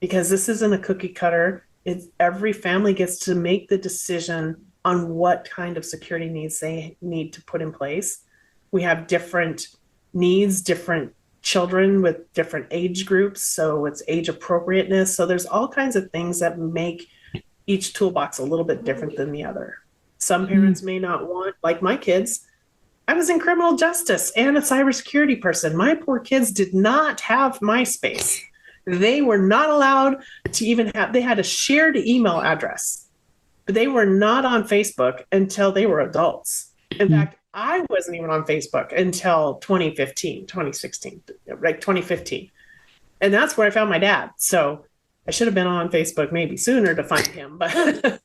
because this isn't a cookie cutter. It's every family gets to make the decision on what kind of security needs they need to put in place. We have different needs, different children with different age groups, so it's age appropriateness. So there's all kinds of things that make each toolbox a little bit different than the other. Some parents may not want, like my kids, I was in criminal justice and a cybersecurity person. My poor kids did not have MySpace. They were not allowed to even have, they had a shared email address, but they were not on Facebook until they were adults. In fact, I wasn't even on Facebook until 2015, 2016, like 2015. And that's where I found my dad. So I should have been on Facebook maybe sooner to find him, but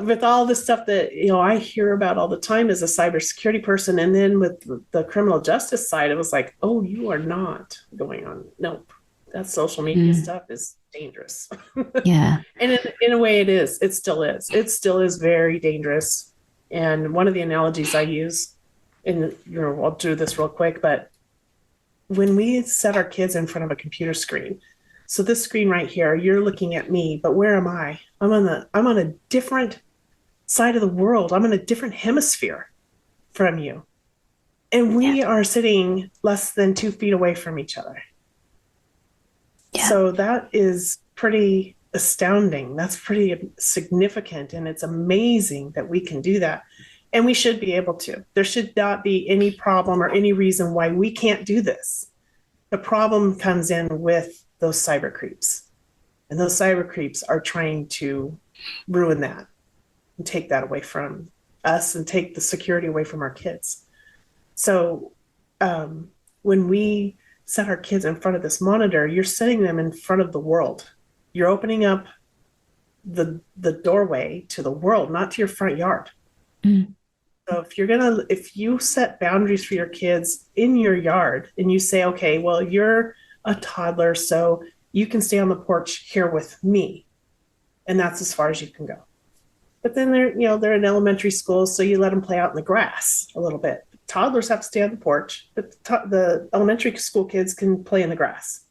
with all the stuff that, I hear about all the time as a cybersecurity person. And then with the criminal justice side, it was like, oh, you are not going on. Nope. That social media stuff is dangerous. Yeah. And in a way it is. It still is. It still is very dangerous. And one of the analogies I use, and I'll do this real quick, but when we set our kids in front of a computer screen, so this screen right here, you're looking at me, but where am I? I'm on a different side of the world. I'm in a different hemisphere from you. And we are sitting less than 2 feet away from each other. Yeah. So that is pretty astounding. That's pretty significant. And it's amazing that we can do that. And we should be able to. There should not be any problem or any reason why we can't do this. The problem comes in with those cyber creeps. And those cyber creeps are trying to ruin that and take that away from us and take the security away from our kids. So when we set our kids in front of this monitor, you're setting them in front of the world. You're opening up the doorway to the world, not to your front yard. So if you set boundaries for your kids in your yard and you say, okay, well, you're a toddler, so you can stay on the porch here with me. And that's as far as you can go. But then they're in elementary school, so you let them play out in the grass a little bit. Toddlers have to stay on the porch, but the elementary school kids can play in the grass.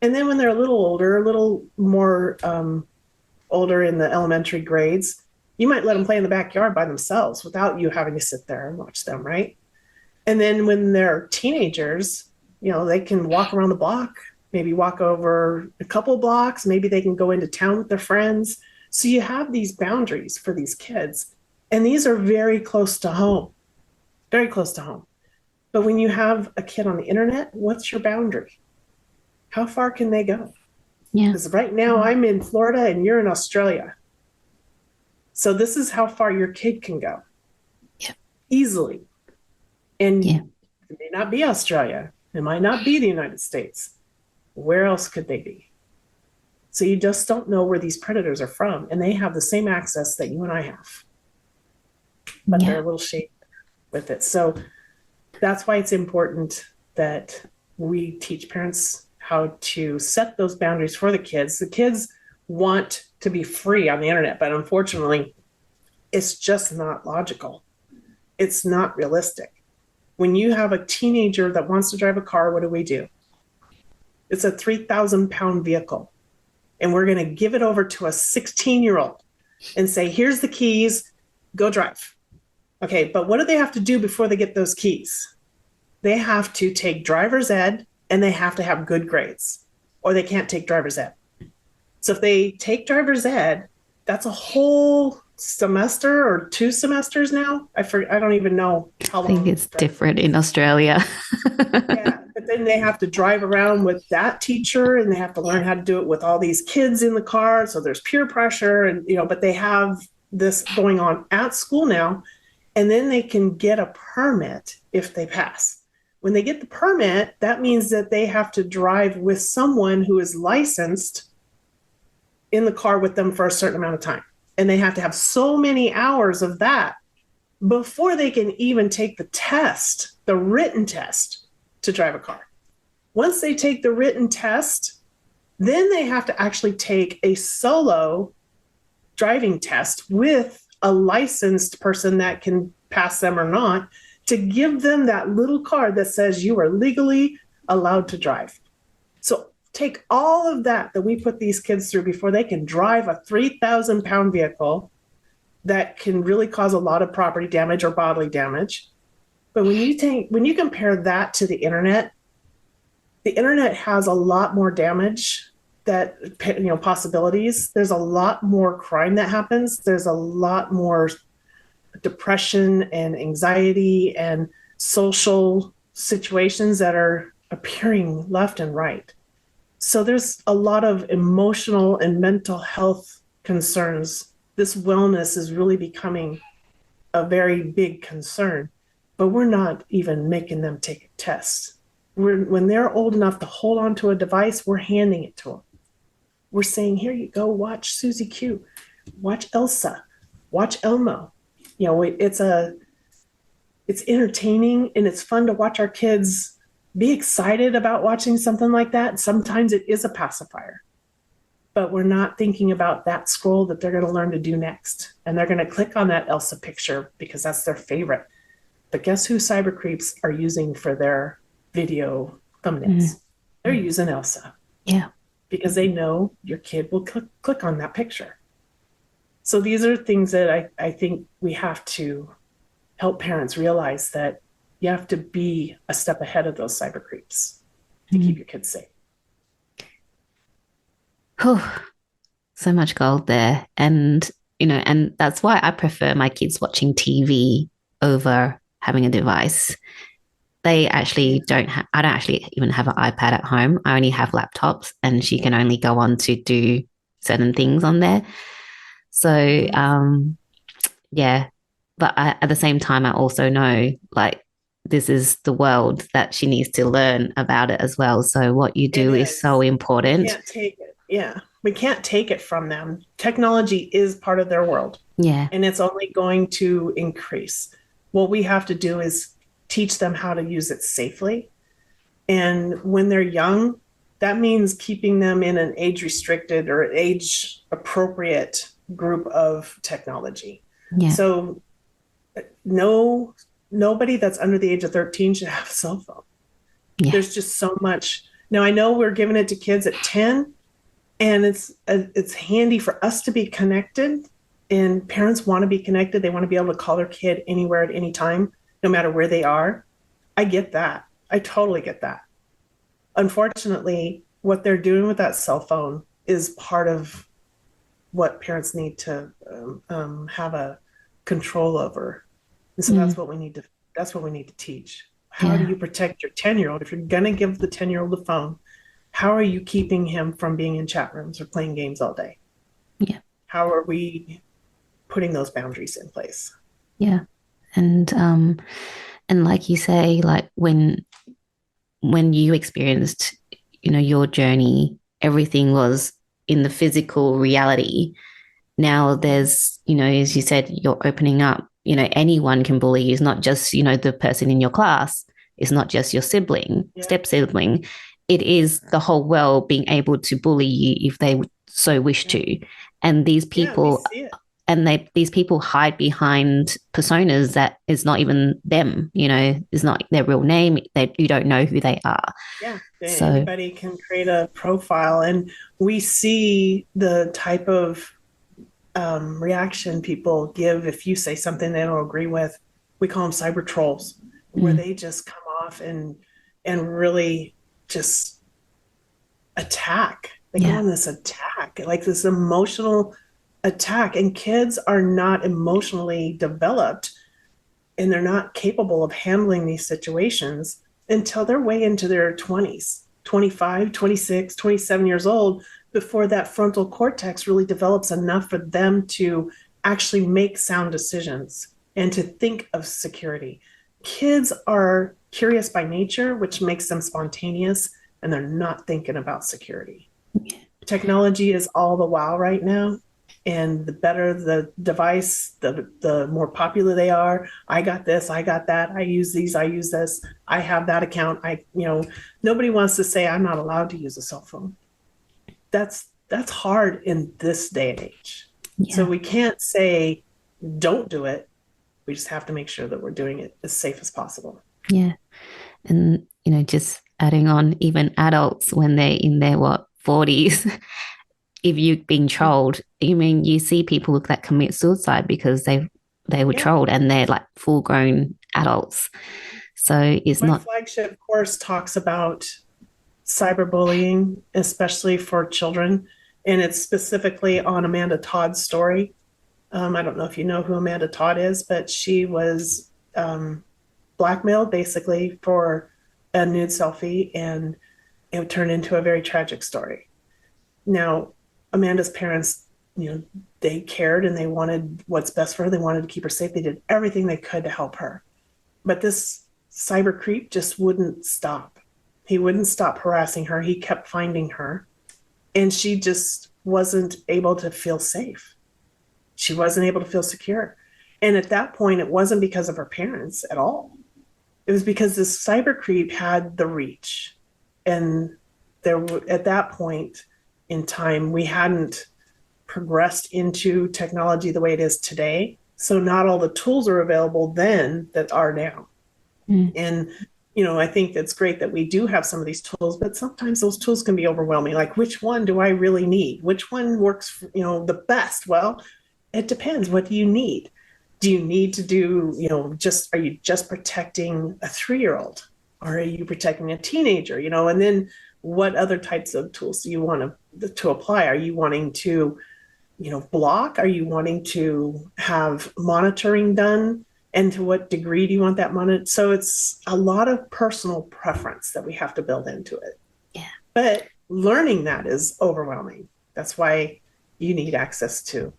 And then when they're a little more older in the elementary grades, you might let them play in the backyard by themselves without you having to sit there and watch them, right? And then when they're teenagers, they can walk around the block, maybe walk over a couple blocks, maybe they can go into town with their friends. So you have these boundaries for these kids, and these are very close to home, very close to home. But when you have a kid on the internet, what's your boundary? How far can they go? Yeah. Because right now I'm in Florida and you're in Australia. So this is how far your kid can go. Yeah. Easily. And it may not be Australia. It might not be the United States. Where else could they be? So you just don't know where these predators are from, and they have the same access that you and I have. But they're a little shady with it. So that's why it's important that we teach parents how to set those boundaries for the kids. The kids want to be free on the internet, but unfortunately, it's just not logical. It's not realistic. When you have a teenager that wants to drive a car, what do? It's a 3,000-pound vehicle. And we're going to give it over to a 16-year-old and say, here's the keys, go drive. Okay, but what do they have to do before they get those keys? They have to take driver's ed, and they have to have good grades, or they can't take driver's ed. So if they take driver's ed, that's a whole semester or 2 semesters now. I don't even know how long. I think it's different in Australia. Yeah, but then they have to drive around with that teacher, and they have to learn how to do it with all these kids in the car. So there's peer pressure, and but they have this going on at school now, and then they can get a permit if they pass. When they get the permit, that means that they have to drive with someone who is licensed in the car with them for a certain amount of time. And they have to have so many hours of that before they can even take the test, the written test, to drive a car. Once they take the written test, then they have to actually take a solo driving test with a licensed person that can pass them or not, to give them that little card that says you are legally allowed to drive. So take all of that we put these kids through before they can drive a 3,000-pound vehicle that can really cause a lot of property damage or bodily damage. But when you compare that to the internet has a lot more damage that, possibilities. There's a lot more crime that happens. There's a lot more depression and anxiety and social situations that are appearing left and right. So there's a lot of emotional and mental health concerns. This wellness is really becoming a very big concern, but we're not even making them take a test. When they're old enough to hold on to a device, we're handing it to them. We're saying, here you go, watch Susie Q, watch Elsa, watch Elmo. It's entertaining and it's fun to watch our kids be excited about watching something like that. Sometimes it is a pacifier, but we're not thinking about that scroll that they're going to learn to do next. And they're going to click on that Elsa picture because that's their favorite. But guess who cyber creeps are using for their video thumbnails? They're using Elsa. Yeah. Because they know your kid will click on that picture. So these are things that I think we have to help parents realize, that you have to be a step ahead of those cyber creeps to keep your kids safe. Oh, so much gold there. And, and that's why I prefer my kids watching TV over having a device. They actually I don't actually even have an iPad at home. I only have laptops, and she can only go on to do certain things on there. So, yeah. But at the same time, I also know, like, this is the world that she needs to learn about it as well. So what you do is so important. We can't take it. Yeah. We can't take it from them. Technology is part of their world. Yeah. And it's only going to increase. What we have to do is teach them how to use it safely. And when they're young, that means keeping them in an age restricted or age appropriate group of technology. Yeah. So nobody that's under the age of 13 should have a cell phone. Yeah. There's just so much. Now, I know we're giving it to kids at 10, and it's handy for us to be connected, and parents want to be connected. They want to be able to call their kid anywhere at any time, no matter where they are. I get that. I totally get that. Unfortunately, what they're doing with that cell phone is part of what parents need to have a control over. And so that's what we need to teach. How do you protect your 10-year-old? If you're going to give the 10-year-old a phone, how are you keeping him from being in chat rooms or playing games all day? Yeah. How are we putting those boundaries in place? Yeah. And like you say, like when you experienced, your journey, everything was in the physical reality. Now there's, as you said, you're opening up, anyone can bully you. It's not just, the person in your class. It's not just your sibling, step sibling. It is the whole world being able to bully you if they so wish to. And these people, these people hide behind personas that is not even them, is not their real name. You don't know who they are. Yeah. So anybody can create a profile, and we see the type of reaction people give if you say something they don't agree with. We call them cyber trolls, where they just come off and really just attack. They go on this attack, like this emotional attack. And kids are not emotionally developed, and they're not capable of handling these situations until they're way into their 20s, 25, 26, 27 years old, before that frontal cortex really develops enough for them to actually make sound decisions and to think of security. Kids are curious by nature, which makes them spontaneous, and they're not thinking about security. Technology is all the wow right now. And the better the device, the more popular they are. I got this, I got that, I use these, I use this, I have that account. Nobody wants to say I'm not allowed to use a cell phone. That's hard in this day and age. Yeah. So we can't say don't do it, We just have to make sure that we're doing it as safe as possible. Yeah. And, just adding on, even adults when they're in their what, 40s, if you've been trolled, you see people that commit suicide because they were Yeah. trolled and they're like full grown adults. So it's My not, flagship course talks about cyberbullying, especially for children, and it's specifically on Amanda Todd's story. I don't know if you know who Amanda Todd is, but she was blackmailed basically for a nude selfie, and it turned into a very tragic story. Now, Amanda's parents, they cared and they wanted what's best for her. They wanted to keep her safe. They did everything they could to help her. But this cyber creep just wouldn't stop. He wouldn't stop harassing her. He kept finding her, and she just wasn't able to feel safe. She wasn't able to feel secure. And at that point, it wasn't because of her parents at all. It was because this cyber creep had the reach. And at that point in time, we hadn't progressed into technology the way it is today. So not all the tools are available then that are now. And I think it's great that we do have some of these tools, but sometimes those tools can be overwhelming. Like, which one do I really need? Which one works, the best? Well, it depends. What do you need? Do you need to do, are you just protecting a 3-year-old, or are you protecting a teenager? And then what other types of tools do you want to apply? Are you wanting to, block? Are you wanting to have monitoring done? And to what degree do you want that monitor? So it's a lot of personal preference that we have to build into it. yeah. But learning that is overwhelming. That's why you need access to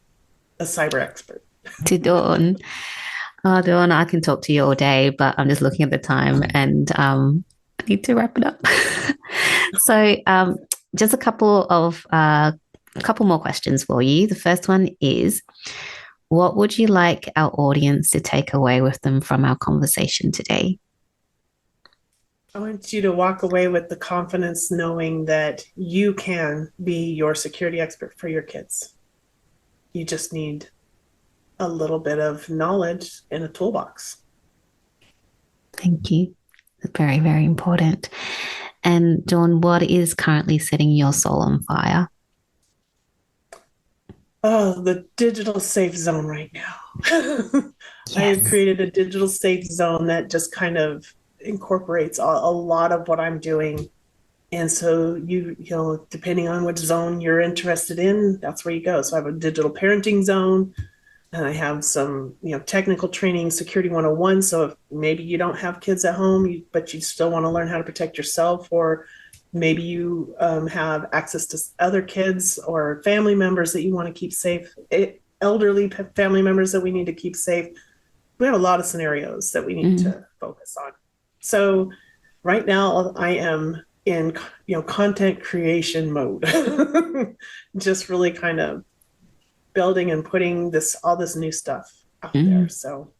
a cyber expert. To Dawn. Oh, Dawn, I can talk to you all day, but I'm just looking at the time and I need to wrap it up. So just a couple more questions for you. The first one is, what would you like our audience to take away with them from our conversation today? I want you to walk away with the confidence knowing that you can be your security expert for your kids. You just need a little bit of knowledge in a toolbox. Thank you. Very, very important. And Dawn, what is currently setting your soul on fire? Oh, the digital safe zone right now. I have Yes. created a digital safe zone that just kind of incorporates a lot of what I'm doing. And so depending on which zone you're interested in, that's where you go. So I have a digital parenting zone, and I have some, technical training, security 101. So if maybe you don't have kids at home, but you still want to learn how to protect yourself, or maybe you have access to other kids or family members that you want to keep safe, elderly family members that we need to keep safe. We have a lot of scenarios that we need to focus on. So right now I am in, content creation mode, just really kind of building and putting all this new stuff out there. So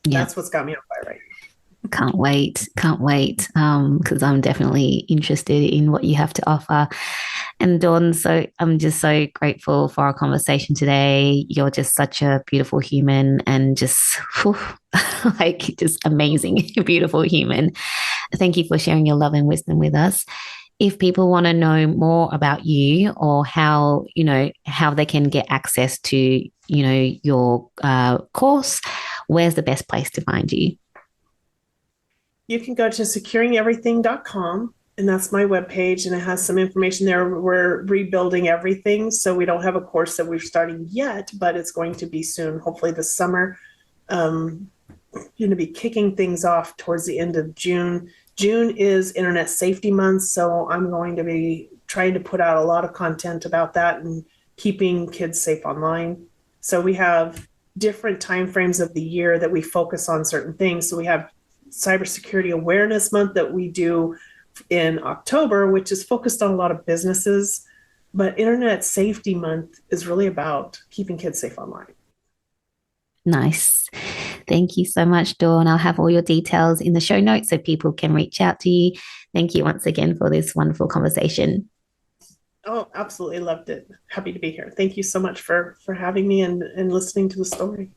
Yeah. that's what's got me on fire right now. Can't wait. Can't wait. Because I'm definitely interested in what you have to offer. And Dawn, so I'm just so grateful for our conversation today. You're just such a beautiful human and just whew, like just amazing, beautiful human. Thank you for sharing your love and wisdom with us. If people want to know more about you or how they can get access to, your course, where's the best place to find you? You can go to securingeverything.com, and that's my webpage, and it has some information there. We're rebuilding everything, so we don't have a course that we're starting yet, but it's going to be soon, hopefully this summer. Going to be kicking things off towards the end of June. June is Internet Safety Month, so I'm going to be trying to put out a lot of content about that and keeping kids safe online. So we have different timeframes of the year that we focus on certain things. So we have Cybersecurity Awareness Month that we do in October, which is focused on a lot of businesses. But Internet Safety Month is really about keeping kids safe online. Nice. Thank you so much, Dawn. I'll have all your details in the show notes so people can reach out to you. Thank you once again for this wonderful conversation. Oh, absolutely loved it. Happy to be here. Thank you so much for having me and listening to the story.